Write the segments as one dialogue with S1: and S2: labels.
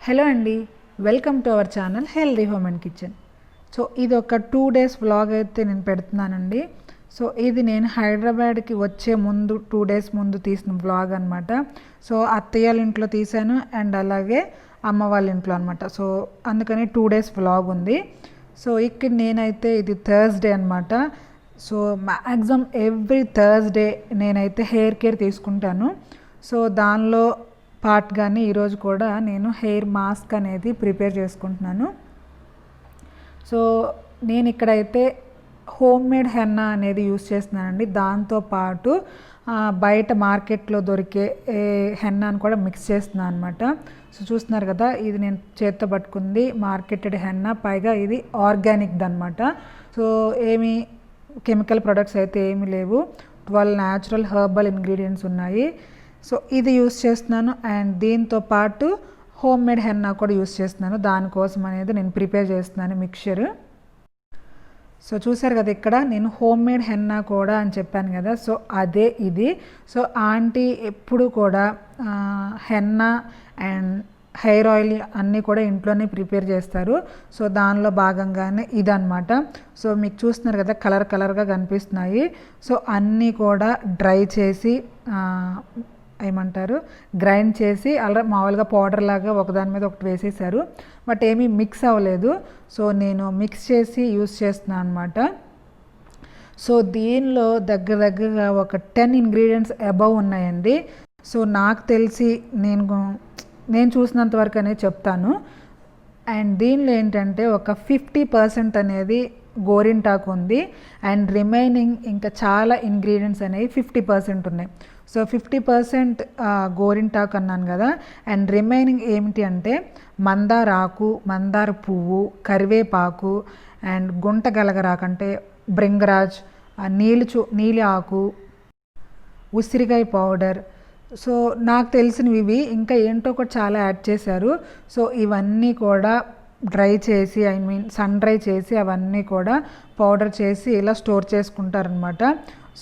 S1: Hello అండి, welcome to our channel healthy home and kitchen. So ఇది ఒక 2 days vlog అయితే నేను పెడుతున్నానండి. సో ఇది నేను హైదరాబాద్కి వచ్చే ముందు 2 డేస్ ముందు తీసిన వ్లాగ్ అనమాట. సో అత్తయ్య వాళ్ళ ఇంట్లో తీసాను అండ్ అలాగే అమ్మ వాళ్ళ ఇంట్లో అనమాట. సో అందుకని 2 డేస్ వ్లాగ్ ఉంది. సో ఇక్కడ నేనైతే ఇది థర్స్డే అనమాట. సో మ్యాక్సిమం ఎవ్రీ థర్స్డే నేనైతే హెయిర్ కేర్ తీసుకుంటాను. సో దానిలో పార్ట్గానే ఈరోజు కూడా నేను హెయిర్ మాస్క్ అనేది ప్రిపేర్ చేసుకుంటున్నాను. సో నేను ఇక్కడైతే హోమ్ మేడ్ హెన్నా అనేది యూస్ చేస్తున్నానండి. దాంతోపాటు బయట మార్కెట్లో దొరికే హెన్నాను కూడా మిక్స్ చేస్తున్నాను అనమాట. సో చూస్తున్నారు కదా, ఇది నేను చేత్తో పట్టుకుంది మార్కెటెడ్ హెన్నా, పైగా ఇది ఆర్గానిక్ది అనమాట. సో ఏమి కెమికల్ ప్రొడక్ట్స్ అయితే ఏమీ లేవు, 12 న్యాచురల్ హెర్బల్ ఇంగ్రీడియంట్స్ ఉన్నాయి. సో ఇది యూస్ చేస్తున్నాను అండ్ దీంతో పాటు హోమ్ మేడ్ హెన్నా కూడా యూస్ చేస్తున్నాను. దానికోసం అనేది నేను ప్రిపేర్ చేస్తున్నాను మిక్చర్. సో చూసారు కదా, ఇక్కడ నేను హోమ్ మేడ్ హెన్నా కూడా అని చెప్పాను కదా, సో అదే ఇది. సో ఆంటీ ఎప్పుడు కూడా హెన్నా అండ్ హెయిర్ ఆయిల్ అన్నీ కూడా ఇంట్లోనే ప్రిపేర్ చేస్తారు. సో దానిలో భాగంగానే ఇదన్నమాట. సో మీకు చూస్తున్నారు కదా, కలర్గా కనిపిస్తున్నాయి. సో అన్నీ కూడా డ్రై చేసి గ్రైండ్ చేసి అలా మామూలుగా పౌడర్ లాగా ఒకదాని మీద ఒకటి వేసేసారు, బట్ ఏమీ మిక్స్ అవ్వలేదు. సో నేను మిక్స్ చేసి యూస్ చేస్తున్నాను అనమాట. సో దీనిలో దగ్గరగా ఒక 10 ఇంగ్రీడియంట్స్ అబవ్ ఉన్నాయండి. సో నాకు తెలిసి నేను చూసినంత వరకు అనేది చెప్తాను. అండ్ దీనిలో ఏంటంటే ఒక 50% అనేది గోరింటాకు ఉంది అండ్ రిమైనింగ్ ఇంకా చాలా ఇంగ్రీడియంట్స్ అనేవి 50% ఉన్నాయి. సో 50% గోరింటాకు అన్నాను కదా, అండ్ రిమైనింగ్ ఏమిటి అంటే మందార ఆకు, మందార పువ్వు, కరివేపాకు అండ్ గుంట గలగరాకు అంటే బ్రింగరాజ్, నీలి ఆకు, ఉసిరికాయ పౌడర్. సో నాకు తెలిసినవి ఇవి, ఇంకా ఏంటో కూడా చాలా యాడ్ చేశారు. సో ఇవన్నీ కూడా డ్రై చేసి సన్ డ్రై చేసి అవన్నీ కూడా పౌడర్ చేసి ఇలా స్టోర్ చేసుకుంటారనమాట.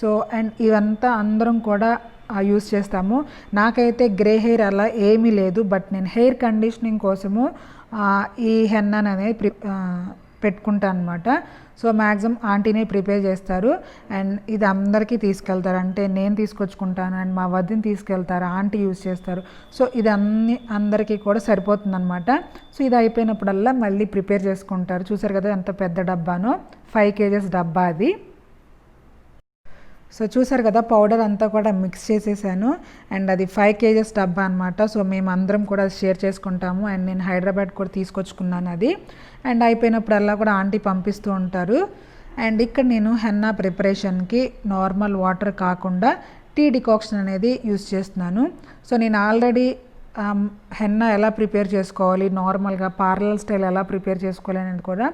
S1: సో అండ్ ఇవంతా అందరం కూడా యూస్ చేస్తాము. నాకైతే గ్రే హెయిర్ అలా ఏమీ లేదు, బట్ నేను హెయిర్ కండిషనింగ్ కోసము ఈ హెన్నాని అనేది పెట్టుకుంటాను అనమాట. సో మ్యాక్సిమం ఆంటీనే ప్రిపేర్ చేస్తారు అండ్ ఇది అందరికీ తీసుకెళ్తారు. అంటే నేను తీసుకొచ్చుకుంటాను అండ్ మా వదిన తీసుకెళ్తారు, ఆంటీ యూస్ చేస్తారు. సో ఇది అందరికీ కూడా సరిపోతుందన్నమాట. సో ఇది అయిపోయినప్పుడల్లా మళ్ళీ ప్రిపేర్ చేసుకుంటారు. చూసారు కదా ఎంత పెద్ద డబ్బానో, 5 kgs డబ్బా అది. సో చూసారు కదా, పౌడర్ అంతా కూడా మిక్స్ చేసేసాను అండ్ అది 5 kgs డబ్బా అనమాట. సో మేము అందరం కూడా షేర్ చేసుకుంటాము అండ్ నేను హైదరాబాద్ కూడా తీసుకొచ్చుకున్నాను అది. అండ్ అయిపోయినప్పుడల్లా కూడా ఆంటీ పంపిస్తూ ఉంటారు. అండ్ ఇక్కడ నేను హెన్నా ప్రిపరేషన్కి నార్మల్ వాటర్ కాకుండా టీ డికాక్షన్ అనేది యూస్ చేస్తున్నాను. సో నేను ఆల్రెడీ హెన్నా ఎలా ప్రిపేర్ చేసుకోవాలి, నార్మల్గా పార్లర్ స్టైల్ ఎలా ప్రిపేర్ చేసుకోవాలి అనేది కూడా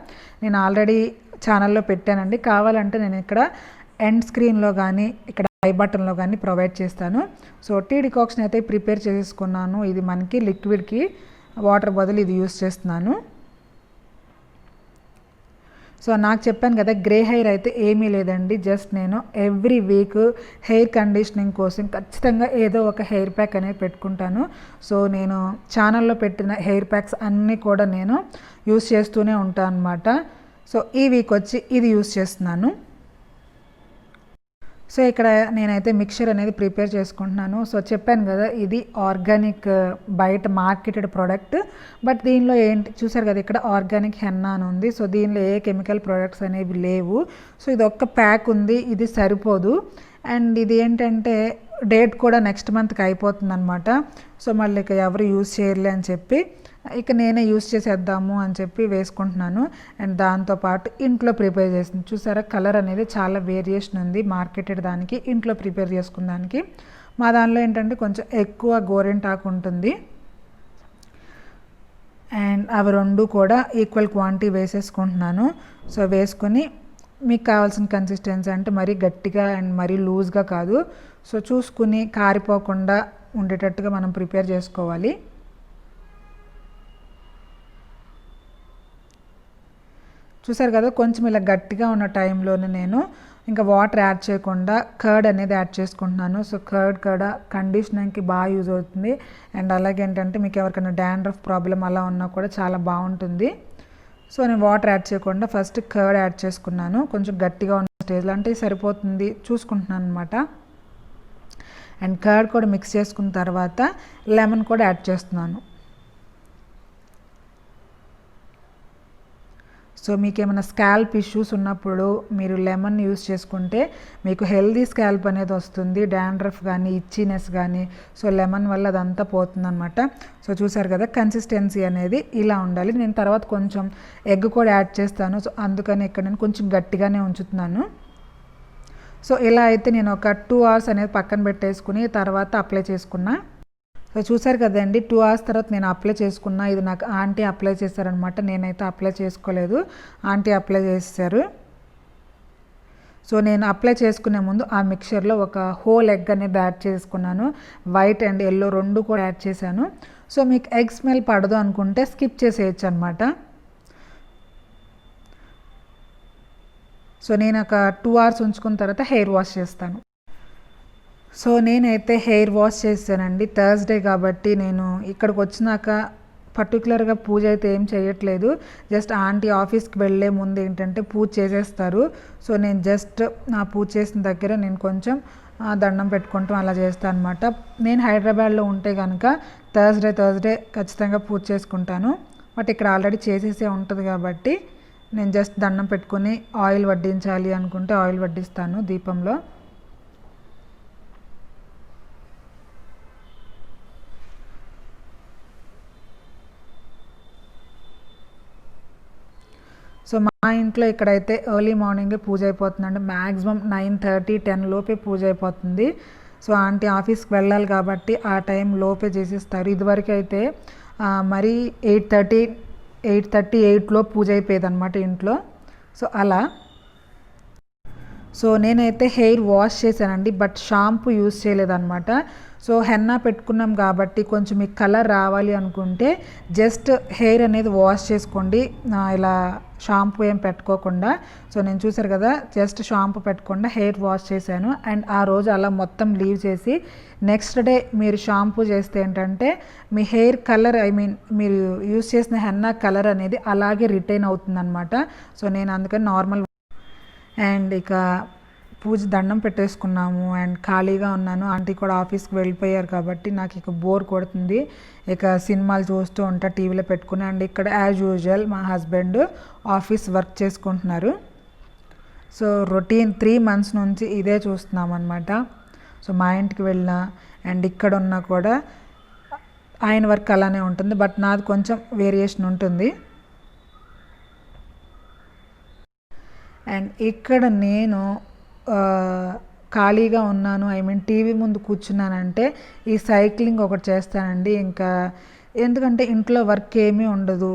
S1: నేను ఆల్రెడీ ఛానల్లో పెట్టానండి. కావాలంటే నేను ఇక్కడ ఎండ్ స్క్రీన్లో కానీ ఇక్కడ ఐ బటన్లో కానీ ప్రొవైడ్ చేస్తాను. సో టీ డికాక్షన్ అయితే ప్రిపేర్ చేసుకున్నాను. ఇది మనకి లిక్విడ్కి వాటర్ బదులు ఇది యూస్ చేస్తున్నాను. సో నాకు చెప్పాను కదా, గ్రే హెయిర్ అయితే ఏమీ లేదండి. జస్ట్ నేను ఎవ్రీ వీక్ హెయిర్ కండిషనింగ్ కోసం ఖచ్చితంగా ఏదో ఒక హెయిర్ ప్యాక్ అనేది పెట్టుకుంటాను. సో నేను ఛానల్లో పెట్టిన హెయిర్ ప్యాక్స్ అన్నీ కూడా నేను యూస్ చేస్తూనే ఉంటాను అనమాట. సో ఈ వీక్ వచ్చి ఇది యూస్ చేస్తున్నాను. సో ఇక్కడ నేనైతే మిక్చర్ అనేది ప్రిపేర్ చేసుకుంటున్నాను. సో చెప్పాను కదా, ఇది ఆర్గానిక్ బయట మార్కెటెడ్ ప్రోడక్ట్, బట్ దీనిలో ఏంటి చూసారు కదా, ఇక్కడ ఆర్గానిక్ హెన్నా అని ఉంది. సో దీనిలో ఏ కెమికల్ ప్రొడక్ట్స్ అనేవి లేవు. సో ఇది ఒక్క ప్యాక్ ఉంది, ఇది సరిపోదు. అండ్ ఇది ఏంటంటే డేట్ కూడా నెక్స్ట్ మంత్కి అయిపోతుంది అనమాట. సో మళ్ళీ ఇక ఎవరు యూజ్ చేయలే అని చెప్పి ఇక నేనే యూస్ చేసేద్దాము అని చెప్పి వేసుకుంటున్నాను. అండ్ దాంతోపాటు ఇంట్లో ప్రిపేర్ చేసింది చూసారా, కలర్ అనేది చాలా వేరియేషన్ ఉంది మార్కెటెడ్ దానికి ఇంట్లో ప్రిపేర్ చేసుకున్న దానికి. మా దానిలో ఏంటంటే కొంచెం ఎక్కువ గోరింటాకు ఉంటుంది అండ్ అవి రెండు కూడా ఈక్వల్ క్వాంటిటీ వేసేసుకుంటున్నాను. సో వేసుకొని మీకు కావాల్సిన కన్సిస్టెన్సీ అంటే మరీ గట్టిగా అండ్ మరీ లూజ్గా కాదు, సో చూసుకుని కారిపోకుండా ఉండేటట్టుగా మనం ప్రిపేర్ చేసుకోవాలి. చూసారు కదా, కొంచెం ఇలా గట్టిగా ఉన్న టైంలోనే నేను ఇంకా వాటర్ యాడ్ చేయకుండా కర్డ్ అనేది యాడ్ చేసుకుంటున్నాను. సో కర్డ్ కూడా కండిషనర్కి బాగా యూజ్ అవుతుంది. అండ్ అలాగే ఏంటంటే మీకు ఎవరికైనా డాండ్రఫ్ ప్రాబ్లం అలా ఉన్నా కూడా చాలా బాగుంటుంది. సో నేను వాటర్ యాడ్ చేయకుండా ఫస్ట్ కర్డ్ యాడ్ చేసుకున్నాను. కొంచెం గట్టిగా ఉన్న స్టేజ్లో అంటే సరిపోతుంది చూసుకుంటున్నాను అనమాట. అండ్ కర్డ్ కూడా మిక్స్ చేసుకున్న తర్వాత లెమన్ కూడా యాడ్ చేస్తున్నాను. సో మీకు ఏమైనా స్కాల్ప్ ఇష్యూస్ ఉన్నప్పుడు మీరు లెమన్ యూస్ చేసుకుంటే మీకు హెల్దీ స్కాల్ప్ అనేది వస్తుంది. డాండ్రఫ్ కానీ ఇచ్చినెస్ కానీ సో లెమన్ వల్ల అదంతా పోతుందన్నమాట. సో చూసారు కదా కన్సిస్టెన్సీ అనేది ఇలా ఉండాలి. నేను తర్వాత కొంచెం ఎగ్ కూడా యాడ్ చేస్తాను. సో అందుకని ఇక్కడ నేను కొంచెం గట్టిగానే ఉంచుతున్నాను. సో ఇలా అయితే నేను ఒక 2 hours అనేది పక్కన పెట్టేసుకుని తర్వాత అప్లై చేసుకున్నా. సో చూసారు కదండి 2 hours తర్వాత నేను అప్లై చేసుకున్నా. ఇది నాకు ఆంటీ అప్లై చేశారనమాట. నేనైతే అప్లై చేసుకోలేదు, ఆంటీ అప్లై చేశారు. సో నేను అప్లై చేసుకునే ముందు ఆ మిక్చర్లో ఒక హోల్ ఎగ్ అనేది యాడ్ చేసుకున్నాను. వైట్ అండ్ ఎల్లో 2 కూడా యాడ్ చేశాను. సో మీకు ఎగ్ స్మెల్ పడదు అనుకుంటే స్కిప్ చేసేయచ్చు అనమాట. సో నేను ఒక 2 hours ఉంచుకున్న తర్వాత హెయిర్ వాష్ చేస్తాను. సో నేనైతే హెయిర్ వాష్ చేశానండి. థర్స్డే కాబట్టి నేను ఇక్కడికి వచ్చినాక పర్టికులర్గా పూజ అయితే ఏం చేయట్లేదు. జస్ట్ ఆంటీ ఆఫీస్కి వెళ్ళే ముందు ఏంటంటే పూజ చేసేస్తారు. సో నేను జస్ట్ నా పూజ చేసిన దగ్గర నేను కొంచెం దండం పెట్టుకుంటాం అలా చేస్తాను అనమాట. నేను హైదరాబాద్లో ఉంటే కనుక థర్స్డే ఖచ్చితంగా పూజ చేసుకుంటాను. బట్ ఇక్కడ ఆల్రెడీ చేసేసే ఉంటుంది కాబట్టి నేను జస్ట్ దండం పెట్టుకుని ఆయిల్ వడ్డించాలి అనుకుంటే ఆయిల్ వడ్డిస్తాను దీపంలో. సో మా ఇంట్లో ఇక్కడైతే ఎర్లీ మార్నింగే పూజ అయిపోతుందండి. మ్యాక్సిమం 9:30, 10 లోపే పూజ అయిపోతుంది. సో ఆంటీ ఆఫీస్కి వెళ్ళాలి కాబట్టి ఆ టైం లోపే చేసేస్తారు. ఇదివరకు అయితే మరీ 8:30, 8 లోపు పూజ అయిపోయేది అనమాట ఇంట్లో. సో అలా సో నేనైతే హెయిర్ వాష్ చేశానండి, బట్ షాంపూ యూస్ చేయలేదన్నమాట. సో హెన్నా పెట్టుకున్నాం కాబట్టి కొంచెం మీకు కలర్ రావాలి అనుకుంటే జస్ట్ హెయిర్ అనేది వాష్ చేసుకోండి, ఇలా షాంపూ ఏం పెట్టుకోకుండా. సో నేను చూసారు కదా జస్ట్ షాంపూ పెట్టకుండా హెయిర్ వాష్ చేశాను. అండ్ ఆ రోజు అలా మొత్తం లీవ్ చేసి నెక్స్ట్ డే మీరు షాంపూ చేస్తే ఏంటంటే మీ హెయిర్ కలర్ మీరు యూస్ చేసిన హెన్నా కలర్ అనేది అలాగే రిటైన్ అవుతుందన్నమాట. సో నేను అందుకని నార్మల్ అండ్ ఇక పూజ దండం పెట్టేసుకున్నాము అండ్ ఖాళీగా ఉన్నాను. ఆంటీ కూడా ఆఫీస్కి వెళ్ళిపోయారు కాబట్టి నాకు ఇక బోర్ కొడుతుంది. ఇక సినిమాలు చూస్తూ ఉంటా టీవీలో పెట్టుకుని. అండ్ ఇక్కడ యాజ్ యూజువల్ మా హస్బెండ్ ఆఫీస్ వర్క్ చేసుకుంటున్నారు. సో రొటీన్ 3 months నుంచి ఇదే చూస్తున్నాం అనమాట. సో మా ఇంటికి వెళ్ళినా అండ్ ఇక్కడ ఉన్నా కూడా ఆయన వర్క్ అలానే ఉంటుంది, బట్ నాది కొంచెం వేరియేషన్ ఉంటుంది. అండ్ ఇక్కడ నేను ఖాళీగా ఉన్నాను, టీవీ ముందు కూర్చున్నానంటే ఈ సైక్లింగ్ ఒకటి చేస్తానండి. ఇంకా ఎందుకంటే ఇంట్లో వర్క్ ఏమీ ఉండదు,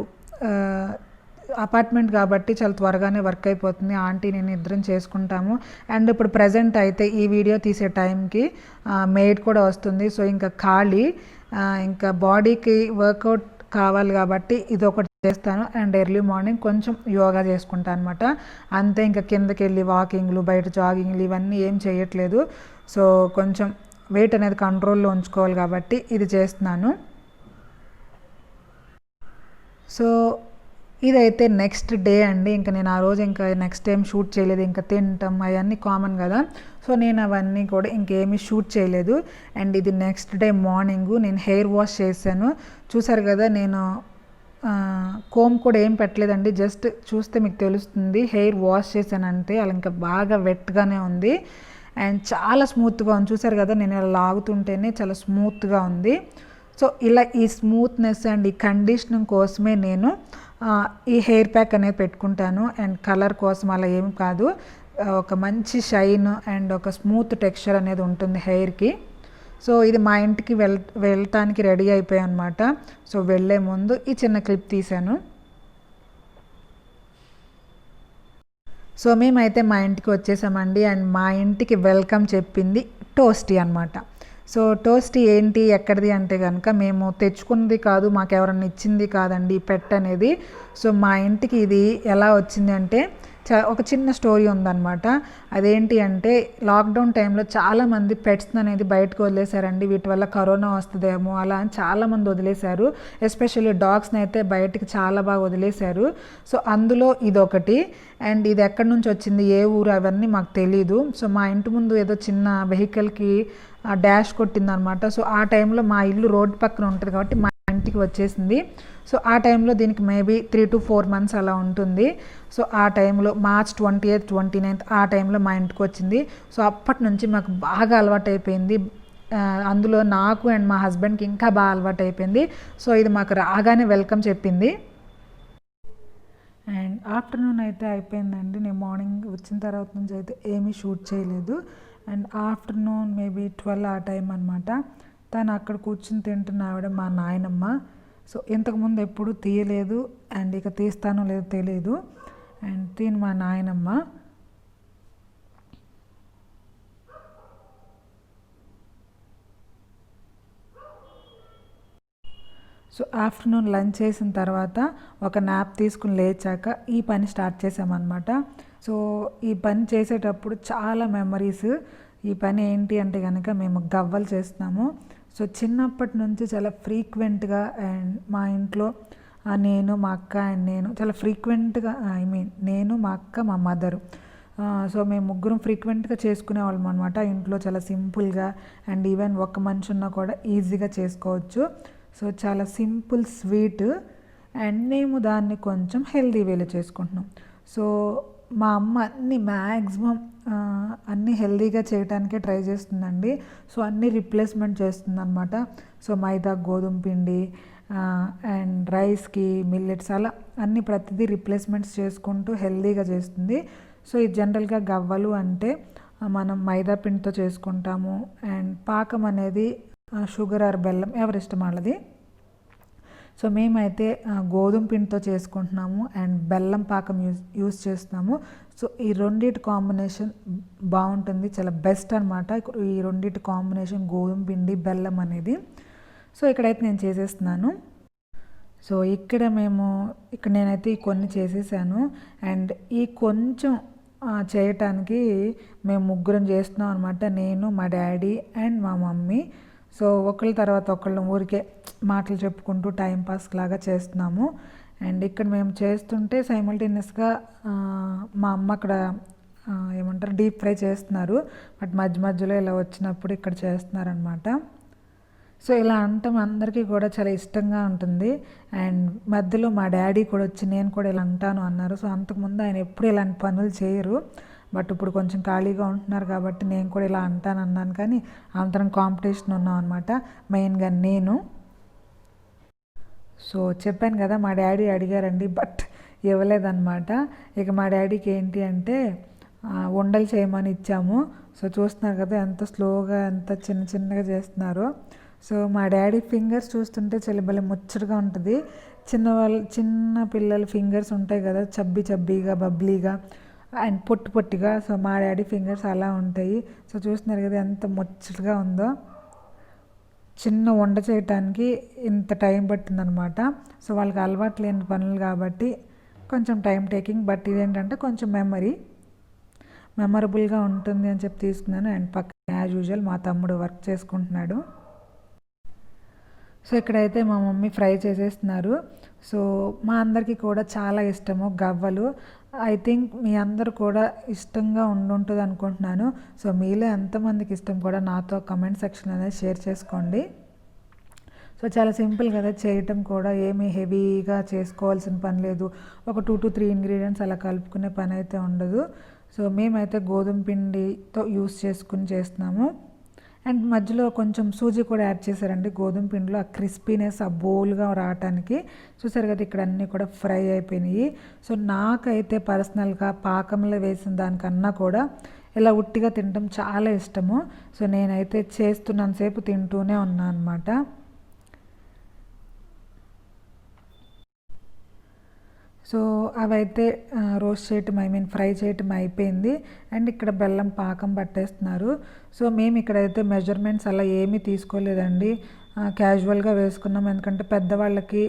S1: అపార్ట్మెంట్ కాబట్టి చాలా త్వరగానే వర్క్ అయిపోతుంది. ఆంటీ నేను ఇద్దరం చేసుకుంటాము. అండ్ ఇప్పుడు ప్రజెంట్ అయితే ఈ వీడియో తీసే టైంకి మెయిడ్ కూడా వస్తుంది. సో ఇంకా ఖాళీ, ఇంకా బాడీకి వర్కౌట్ కావాలి కాబట్టి ఇది ఒకటి చేస్తాను. అండ్ ఎర్లీ మార్నింగ్ కొంచెం యోగా చేసుకుంటాను అనమాట. అంతే, ఇంకా కిందకి వెళ్ళి వాకింగ్లు, బయట జాగింగ్లు ఇవన్నీ ఏం చేయట్లేదు. సో కొంచెం వెయిట్ అనేది కంట్రోల్లో ఉంచుకోవాలి కాబట్టి ఇది చేస్తున్నాను. సో ఇదైతే నెక్స్ట్ డే అండి. ఇంకా నేను ఆ రోజు ఇంకా నెక్స్ట్ టైం షూట్ చేయలేదు, ఇంకా తింటాం అవన్నీ కామన్ కదా. సో నేను అవన్నీ కూడా ఇంకేమీ షూట్ చేయలేదు. అండ్ ఇది నెక్స్ట్ డే మార్నింగు నేను హెయిర్ వాష్ చేశాను. చూసారు కదా నేను కోమ్ కూడా ఏం పెట్టలేదండి, జస్ట్ చూస్తే మీకు తెలుస్తుంది. హెయిర్ వాష్ చేశానంటే అలా ఇంకా బాగా వెట్గానే ఉంది అండ్ చాలా స్మూత్గా ఉంది. చూసారు కదా నేను ఇలా లాగుతుంటేనే చాలా స్మూత్గా ఉంది. సో ఇలా ఈ స్మూత్నెస్ అండ్ ఈ కండిషనింగ్ కోసమే నేను ఈ హెయిర్ ప్యాక్ అనేది పెట్టుకుంటాను. అండ్ కలర్ కోసం అలా ఏం కాదు, ఒక మంచి షైన్ అండ్ ఒక స్మూత్ టెక్స్చర్ అనేది ఉంటుంది హెయిర్కి. సో ఇది మా ఇంటికి వెళ్ళటానికి రెడీ అయిపోయాయి అనమాట. సో వెళ్ళే ముందు ఈ చిన్న క్లిప్ తీశాను. సో మేమైతే మా ఇంటికి వచ్చేసామండి. అండ్ మా ఇంటికి వెల్కమ్ చెప్పింది టోస్టీ అనమాట. సో టోస్టీ ఏంటి ఎక్కడిది అంటే కనుక మేము తెచ్చుకున్నది కాదు, మాకు ఎవరన్నా ఇచ్చింది కాదండి ఈ పెట్ అనేది. సో మా ఇంటికి ఇది ఎలా వచ్చింది అంటే ఒక చిన్న స్టోరీ ఉందన్నమాట. అదేంటి అంటే లాక్డౌన్ టైంలో చాలామంది పెట్స్ని అనేది బయటకు వదిలేశారండి. వీటి వల్ల కరోనా వస్తుందేమో అలా అని చాలామంది వదిలేశారు. ఎస్పెషల్లీ డాగ్స్ని అయితే బయటికి చాలా బాగా వదిలేశారు. సో అందులో ఇదొకటి. అండ్ ఇది ఎక్కడి నుంచి వచ్చింది, ఏ ఊరు అవన్నీ మాకు తెలీదు. సో మా ఇంటి ముందు ఏదో చిన్న వెహికల్కి డాష్ కొట్టిందనమాట. సో ఆ టైంలో మా ఇల్లు రోడ్డు పక్కన ఉంటుంది కాబట్టి మా ఇంటికి వచ్చేసింది. సో ఆ టైంలో దీనికి మేబీ 3 to 4 months అలా ఉంటుంది. సో ఆ టైంలో March 28th 29th ఆ టైంలో మా ఇంటికి వచ్చింది. సో అప్పటి నుంచి మాకు బాగా అలవాటు అయిపోయింది. అందులో నాకు అండ్ మా హస్బెండ్కి ఇంకా బాగా అలవాటు అయిపోయింది. సో ఇది మాకు రాగానే వెల్కమ్ చెప్పింది. అండ్ ఆఫ్టర్నూన్ అయితే అయిపోయిందండి. నేను మార్నింగ్ వచ్చిన తర్వాత నుంచి అయితే ఏమీ షూట్ చేయలేదు. అండ్ ఆఫ్టర్నూన్ మేబీ 12 ఆ టైం అనమాట. తను అక్కడ కూర్చుని తింటున్న ఆవిడ మా నాయనమ్మ. సో ఇంతకుముందు ఎప్పుడు తీయలేదు అండ్ ఇక తీస్తానో లేదో తెలియదు. అండ్ తిని మా నాయనమ్మ. సో ఆఫ్టర్నూన్ లంచ్ చేసిన తర్వాత ఒక నాప్ తీసుకుని లేచాక ఈ పని స్టార్ట్ చేసామన్నమాట. సో ఈ పని చేసేటప్పుడు చాలా మెమరీస్. ఈ పని ఏంటి అంటే కనుక మేము గవ్వలు చేస్తున్నాము. సో చిన్నప్పటి నుంచి చాలా ఫ్రీక్వెంట్గా అండ్ మా ఇంట్లో నేను మా అక్క అండ్ నేను చాలా ఫ్రీక్వెంట్గా నేను మా అక్క మా మదరు సో మేము ముగ్గురం ఫ్రీక్వెంట్గా చేసుకునేవాళ్ళం అనమాట. ఇంట్లో చాలా సింపుల్గా అండ్ ఈవెన్ ఒక మనిషి ఉన్నా కూడా ఈజీగా చేసుకోవచ్చు. సో చాలా సింపుల్ స్వీట్ అండ్ మేము దాన్ని కొంచెం హెల్దీ వేలో చేసుకుంటున్నాం. సో మా అమ్మ మ్యాక్సిమం అన్నీ హెల్దీగా చేయడానికే ట్రై చేస్తుందండి. సో అన్నీ రిప్లేస్మెంట్ చేస్తుంది అనమాట. సో మైదా, గోధుమ పిండి అండ్ రైస్కి మిల్లెట్స్ అలా అన్నీ ప్రతిదీ రిప్లేస్మెంట్స్ చేసుకుంటూ హెల్దీగా చేస్తుంది. సో ఇది జనరల్గా గవ్వలు అంటే మనం మైదా పిండితో చేసుకుంటాము. అండ్ పాకం అనేది షుగర్ ఆర్ బెల్లం ఎవరిష్టం వాళ్ళది. సో మేమైతే గోధుమ పిండితో చేసుకుంటున్నాము అండ్ బెల్లం పాకం యూస్ చేస్తున్నాము. సో ఈ రెండింటి కాంబినేషన్ బాగుంటుంది, చాలా బెస్ట్ అనమాట. ఈ రెండింటి కాంబినేషన్ గోధుమ పిండి బెల్లం అనేది. సో ఇక్కడైతే నేను చేసేస్తున్నాను. సో ఇక్కడ నేనైతే కొన్ని చేసేసాను. అండ్ ఈ కొంచెం చేయటానికి మేము ముగ్గురం చేస్తున్నాం అనమాట. నేను, మా డాడీ అండ్ మా మమ్మీ. సో ఒకళ్ళ తర్వాత ఒకళ్ళు ఊరికే మాటలు చెప్పుకుంటూ టైంపాస్ లాగా చేస్తున్నాము. అండ్ ఇక్కడ మేము చేస్తుంటే సైమల్టేనియస్గా మా అమ్మ అక్కడ ఏమంటారు డీప్ ఫ్రై చేస్తున్నారు. బట్ మధ్య మధ్యలో ఇలా వచ్చినప్పుడు ఇక్కడ చేస్తున్నారనమాట. సో ఇలా అంటాం అందరికీ కూడా చాలా ఇష్టంగా ఉంటుంది. అండ్ మధ్యలో మా డాడీ కూడా వచ్చి నేను కూడా ఇలా అంటాను అన్నారు. సో అంతకుముందు ఆయన ఎప్పుడు ఇలాంటి పనులు చేయరు. బట్ ఇప్పుడు కొంచెం ఖాళీగా ఉంటున్నారు కాబట్టి నేను కూడా ఇలా అంటాను అన్నాను. కానీ అందరం కాంపిటీషన్ ఉన్నాం అనమాట, మెయిన్గా నేను. సో చెప్పాను కదా మా డాడీ అడిగారండి బట్ ఇవ్వలేదన్నమాట. ఇక మా డాడీకి ఏంటి అంటే ఉండలు చేయమని ఇచ్చాము. సో చూస్తున్నారు కదా ఎంత స్లోగా ఎంత చిన్న చిన్నగా చేస్తున్నారు. సో మా డాడీ ఫింగర్స్ చూస్తుంటే చాలా భలే ముచ్చటగా ఉంటుంది. చిన్న పిల్లల ఫింగర్స్ ఉంటాయి కదా, చబ్బీగా బబ్లీగా అండ్ పొట్టిగా. సో మా డాడీ ఫింగర్స్ అలా ఉంటాయి. సో చూస్తున్నారు కదా ఎంత ముచ్చటగా ఉందో. చిన్న వంట చేయటానికి ఇంత టైం పట్టిందనమాట. సో వాళ్ళకి అలవాటు లేని పనులు కాబట్టి కొంచెం టైం టేకింగ్. బట్ ఇదేంటంటే కొంచెం మెమరబుల్గా ఉంటుంది అని చెప్పి తీసుకున్నాను. అండ్ పక్కన యాజ్ యూజువల్ మా తమ్ముడు వర్క్ చేసుకుంటున్నాడు. సో ఇక్కడైతే మా మమ్మీ ఫ్రై చేసేస్తున్నారు. సో మా అందరికీ కూడా చాలా ఇష్టము గవ్వలు. ఐ థింక్ మీ అందరు కూడా ఇష్టంగా ఉండుంటుంది అనుకుంటున్నాను. సో మీలో ఎంతమందికి ఇష్టం కూడా నాతో కమెంట్ సెక్షన్ అనేది షేర్ చేసుకోండి. సో చాలా సింపుల్ కదా చేయటం కూడా, ఏమీ హెవీగా చేసుకోవాల్సిన పని లేదు. ఒక 2 to 3 ఇంగ్రీడియంట్స్ అలా కలుపుకునే పని అయితే ఉండదు. సో మేమైతే గోధుమ పిండితో యూస్ చేసుకుని చేస్తున్నాము. అండ్ మధ్యలో కొంచెం సూజీ కూడా యాడ్ చేశారండి గోధుమ పిండిలో, ఆ క్రిస్పీనెస్ ఆ బోల్గా రావటానికి. చూసారు కదా ఇక్కడ అన్నీ కూడా ఫ్రై అయిపోయినాయి. సో నాకైతే పర్సనల్గా పాకంలో వేసిన దానికన్నా కూడా ఇలా ఉట్టిగా తినడం చాలా ఇష్టము. సో నేనైతే చేస్తున్నంతసేపు తింటూనే ఉన్నాను అనమాట. సో అవైతే రోస్ట్ చేయటం ఫ్రై చేయటం అయిపోయింది. అండ్ ఇక్కడ బెల్లం పాకం పట్టేస్తున్నారు. సో మేము ఇక్కడైతే మెజర్మెంట్స్ అలా ఏమీ తీసుకోలేదండి, క్యాజువల్గా వేసుకున్నాం. ఎందుకంటే పెద్దవాళ్ళకి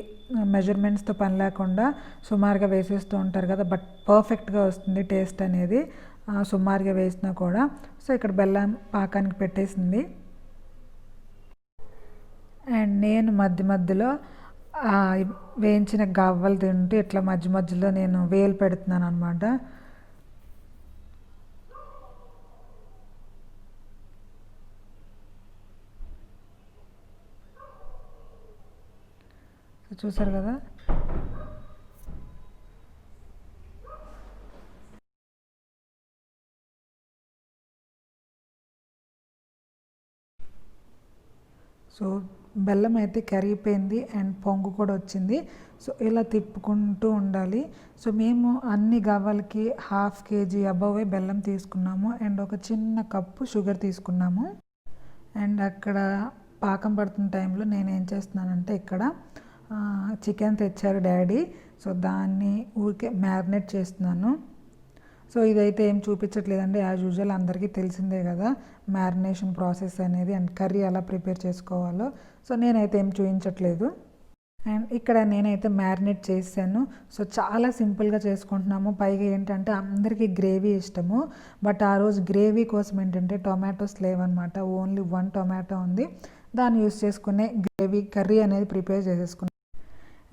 S1: మెజర్మెంట్స్తో పని లేకుండా సుమారుగా వేసేస్తూ ఉంటారు కదా, బట్ పర్ఫెక్ట్గా వస్తుంది టేస్ట్ అనేది సుమారుగా వేసినా కూడా. సో ఇక్కడ బెల్లం పాకానికి పెట్టేసింది. అండ్ నేను మధ్య మధ్యలో వేయించిన గవ్వలు తింటూ ఇట్లా మధ్య మధ్యలో నేను వేలు పెడుతున్నాను అనమాట. చూసారు కదా. సో బెల్లం అయితే కరిగిపోయింది అండ్ పొంగు కూడా వచ్చింది. సో ఇలా తిప్పుకుంటూ ఉండాలి. సో మేము అన్ని గవ్వలకి 1/2 kg అబవే బెల్లం తీసుకున్నాము అండ్ ఒక చిన్న కప్పు షుగర్ తీసుకున్నాము. అండ్ అక్కడ పాకం పడుతున్న టైంలో నేను ఏం చేస్తున్నానంటే ఇక్కడ చికెన్ తెచ్చారు డాడీ. సో దాన్ని ఊరికే మ్యారినేట్ చేస్తున్నాను. సో ఇదైతే ఏం చూపించట్లేదండి, యాజ్ యూజువల్ అందరికీ తెలిసిందే కదా మ్యారినేషన్ ప్రాసెస్ అనేది అండ్ కర్రీ ఎలా ప్రిపేర్ చేసుకోవాలో. సో నేనైతే ఏం చూపించట్లేదు. అండ్ ఇక్కడ నేనైతే మ్యారినేట్ చేశాను. సో చాలా సింపుల్గా చేసుకుంటున్నాము. పైగా ఏంటంటే అందరికీ గ్రేవీ ఇష్టము, బట్ ఆ రోజు గ్రేవీ కోసం ఏంటంటే టొమాటోస్ లేవన్నమాట. ఓన్లీ 1 టొమాటో ఉంది, దాన్ని యూస్ చేసుకునే గ్రేవీ కర్రీ అనేది ప్రిపేర్ చేసేసుకున్నాను.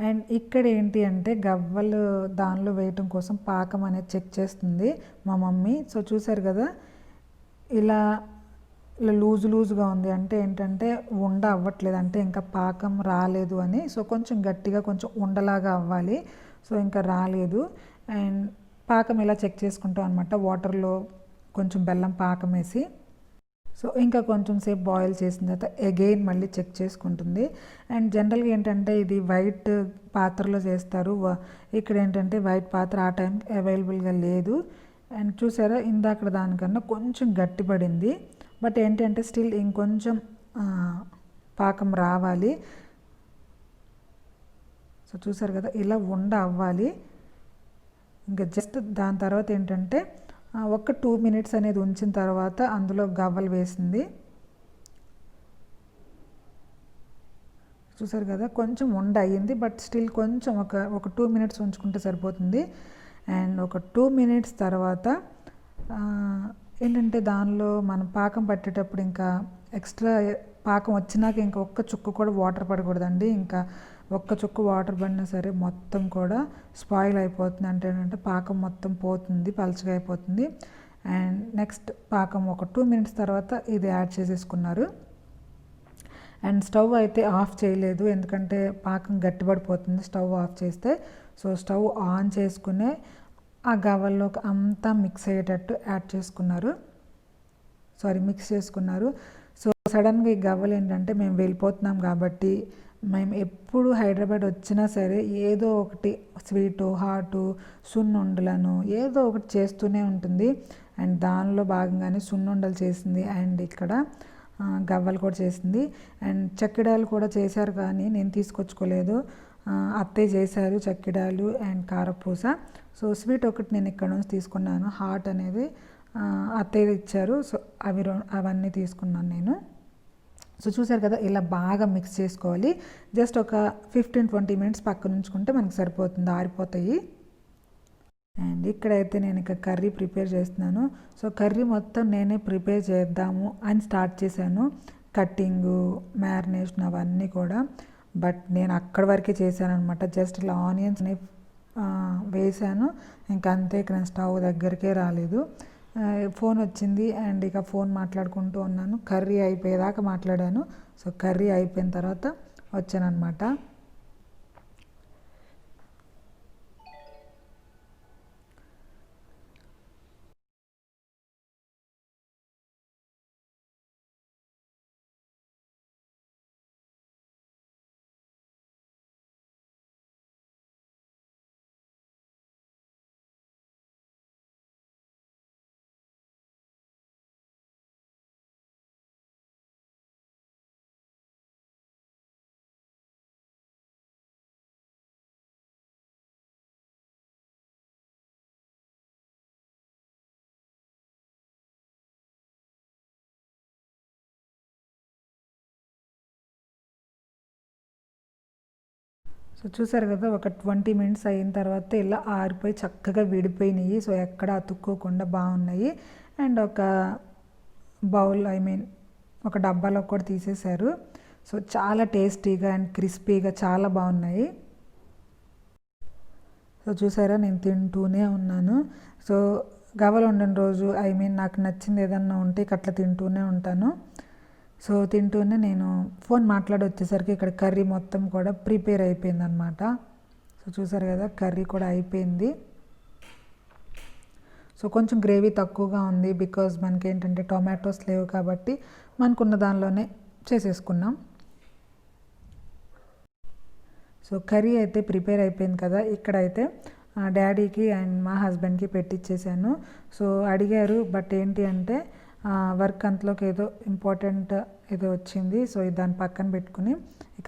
S1: అండ్ ఇక్కడ ఏంటి అంటే గవ్వలు దానిలో వేయటం కోసం పాకం అనేది చెక్ చేస్తుంది మా మమ్మీ. సో చూసారు కదా, ఇలా లూజుగా ఉంది అంటే ఏంటంటే ఉండ అవ్వట్లేదు, అంటే ఇంకా పాకం రాలేదు అని. సో కొంచెం గట్టిగా కొంచెం ఉండలాగా అవ్వాలి. సో ఇంకా రాలేదు. అండ్ పాకం ఇలా చెక్ చేసుకుంటాం అనమాట, వాటర్లో కొంచెం బెల్లం పాకం వేసి. సో ఇంకా కొంచెం సేపు బాయిల్ చేసిన తర్వాత అగైన్ మళ్ళీ చెక్ చేసుకుంటుంది. అండ్ జనరల్గా ఏంటంటే ఇది వైట్ పాత్రలో చేస్తారు, ఇక్కడ ఏంటంటే వైట్ పాత్ర ఆ టైంకి అవైలబుల్గా లేదు. అండ్ చూసారా, ఇందాక దానికన్నా కొంచెం గట్టిపడింది, బట్ ఏంటంటే స్టిల్ ఇంకొంచెం పాకం రావాలి. సో చూసారు కదా, ఇలా ఉండ అవ్వాలి. ఇంకా జస్ట్ దాని తర్వాత ఏంటంటే ఒక 2 minutes అనేది ఉంచిన తర్వాత అందులో గవ్వలు వేసింది. చూసారు కదా, కొంచెం ఉండ అయ్యింది, బట్ స్టిల్ కొంచెం ఒక 2 minutes ఉంచుకుంటే సరిపోతుంది. అండ్ ఒక 2 minutes తర్వాత ఏంటంటే దానిలో మనం పాకం పట్టేటప్పుడు ఇంకా ఎక్స్ట్రా పాకం వచ్చినాక ఇంకా ఒక్క చుక్క కూడా వాటర్ పడకూడదండి. ఇంకా ఒక్క చుక్క వాటర్ పడినా సరే మొత్తం కూడా స్పాయిల్ అయిపోతుంది, అంటే ఏంటంటే పాకం మొత్తం పోతుంది, పలచగా అయిపోతుంది. అండ్ నెక్స్ట్ పాకం ఒక 2 minutes తర్వాత ఇది యాడ్ చేసేసుకున్నారు. అండ్ స్టవ్ అయితే ఆఫ్ చేయలేదు, ఎందుకంటే పాకం గట్టిపడిపోతుంది స్టవ్ ఆఫ్ చేస్తే. సో స్టవ్ ఆన్ చేసుకునే ఆ గవ్వల్లోకి అంతా మిక్స్ అయ్యేటట్టు మిక్స్ చేసుకున్నారు. సో సడన్గా ఈ గవ్వలు ఏంటంటే మేము వెళ్ళిపోతున్నాం కాబట్టి మేము ఎప్పుడు హైదరాబాద్ వచ్చినా సరే ఏదో ఒకటి స్వీటు హాటు సున్నుండలను ఏదో ఒకటి చేస్తూనే ఉంటుంది. అండ్ దానిలో భాగంగానే సున్నుండలు చేసింది అండ్ ఇక్కడ గవ్వలు కూడా చేసింది. అండ్ చక్కిడాలు కూడా చేశారు, కానీ నేను తీసుకొచ్చుకోలేదు, అత్తయ్య చేశారు చక్కిడాలు అండ్ కారపూస. సో స్వీట్ ఒకటి నేను ఇక్కడ నుంచి తీసుకున్నాను, హాట్ అనేది అత్తయ్య ఇచ్చారు. సో అవన్నీ తీసుకున్నాను నేను. సో చూసారు కదా, ఇలా బాగా మిక్స్ చేసుకోవాలి. జస్ట్ ఒక 15-20 minutes పక్కన ఉంచుకుంటే మనకు సరిపోతుంది, ఆరిపోతాయి. అండ్ ఇక్కడైతే నేను ఇక కర్రీ ప్రిపేర్ చేస్తున్నాను. సో కర్రీ మొత్తం నేనే ప్రిపేర్ చేద్దాము అని స్టార్ట్ చేశాను, కట్టింగు మ్యారినేషన్ అవన్నీ కూడా. బట్ నేను అక్కడి వరకే చేశాను అనమాట. జస్ట్ ఇలా ఆనియన్స్ని వేసాను, ఇంకా అంతే. ఇక్కడ స్టవ్ దగ్గరికే రాలేదు. ఫోన్ వచ్చింది అండ్ ఇక ఫోన్ మాట్లాడుకుంటూ ఉన్నాను, కర్రీ అయిపోయేదాకా మాట్లాడాను. సో కర్రీ అయిపోయిన తర్వాత వచ్చానమాట. సో చూసారు కదా, ఒక 20 మినిట్స్ అయిన తర్వాత ఇలా ఆరిపోయి చక్కగా విడిపోయినాయి. సో ఎక్కడ అతుక్కోకుండా బాగున్నాయి. అండ్ ఒక బౌల్ ఒక డబ్బాలో కూడా తీసేశారు. సో చాలా టేస్టీగా అండ్ క్రిస్పీగా చాలా బాగున్నాయి. సో చూసారా, నేను తింటూనే ఉన్నాను. సో గవలు వండిన రోజు నాకు నచ్చింది ఏదన్నా ఉంటే అట్లా తింటూనే ఉంటాను. సో తింటూనే నేను ఫోన్ మాట్లాడి వచ్చేసరికి ఇక్కడ కర్రీ మొత్తం కూడా ప్రిపేర్ అయిపోయింది అనమాట. సో చూసారు కదా, కర్రీ కూడా అయిపోయింది. సో కొంచెం గ్రేవీ తక్కువగా ఉంది, బికాజ్ మనకి ఏంటంటే టొమాటోస్ లేవు కాబట్టి మనకున్న దానిలోనే చేసేసుకున్నాం. సో కర్రీ అయితే ప్రిపేర్ అయిపోయింది కదా. ఇక్కడైతే డాడీకి అండ్ మా హస్బెండ్కి పెట్టించేసాను. సో అడిగారు, బట్ ఏంటి అంటే వర్క్ అంతలోకి ఏదో ఇంపార్టెంట్ ఏదో వచ్చింది. సో దాన్ని పక్కన పెట్టుకుని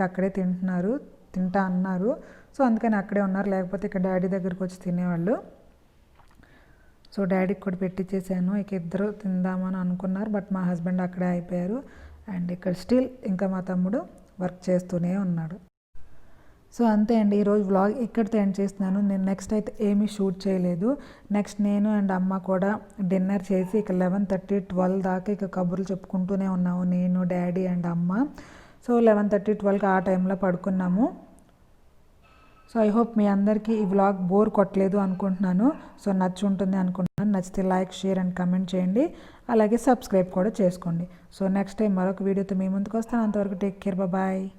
S1: అక్కడే తింటా అన్నారు. సో అందుకని అక్కడే ఉన్నారు, లేకపోతే ఇక్కడ డాడీ దగ్గరికి వచ్చి తినేవాళ్ళు. సో డాడీకి కూడా పెట్టించేసాను. ఇద్దరు తిందామని అనుకున్నారు, బట్ మా హస్బెండ్ అక్కడే అయిపోయారు. అండ్ ఇక్కడ స్టిల్ ఇంకా మా తమ్ముడు వర్క్ చేస్తూనే ఉన్నాడు. సో అంతే అండి, ఈరోజు వ్లాగ్ ఇక్కడితో ఎండ్ చేస్తున్నాను. నేను నెక్స్ట్ అయితే ఏమీ షూట్ చేయలేదు. నెక్స్ట్ నేను అండ్ అమ్మ కూడా డిన్నర్ చేసి 11:30, 12 దాకా కబుర్లు చెప్పుకుంటూనే ఉన్నాము, నేను, డాడీ అండ్ అమ్మ. సో 11:30, 12కి ఆ టైంలో పడుకున్నాము. సో ఐ హోప్ మీ అందరికీ ఈ వ్లాగ్ బోర్ కొట్టలేదు అనుకుంటున్నాను. సో నచ్చి ఉంటుంది అనుకుంటున్నాను. నచ్చితే లైక్, షేర్ అండ్ కమెంట్ చేయండి. అలాగే సబ్స్క్రైబ్ కూడా చేసుకోండి. సో నెక్స్ట్ టైం మరొక వీడియోతో మీ ముందుకు వస్తాను. అంతవరకు టేక్ కేర్, బాయ్.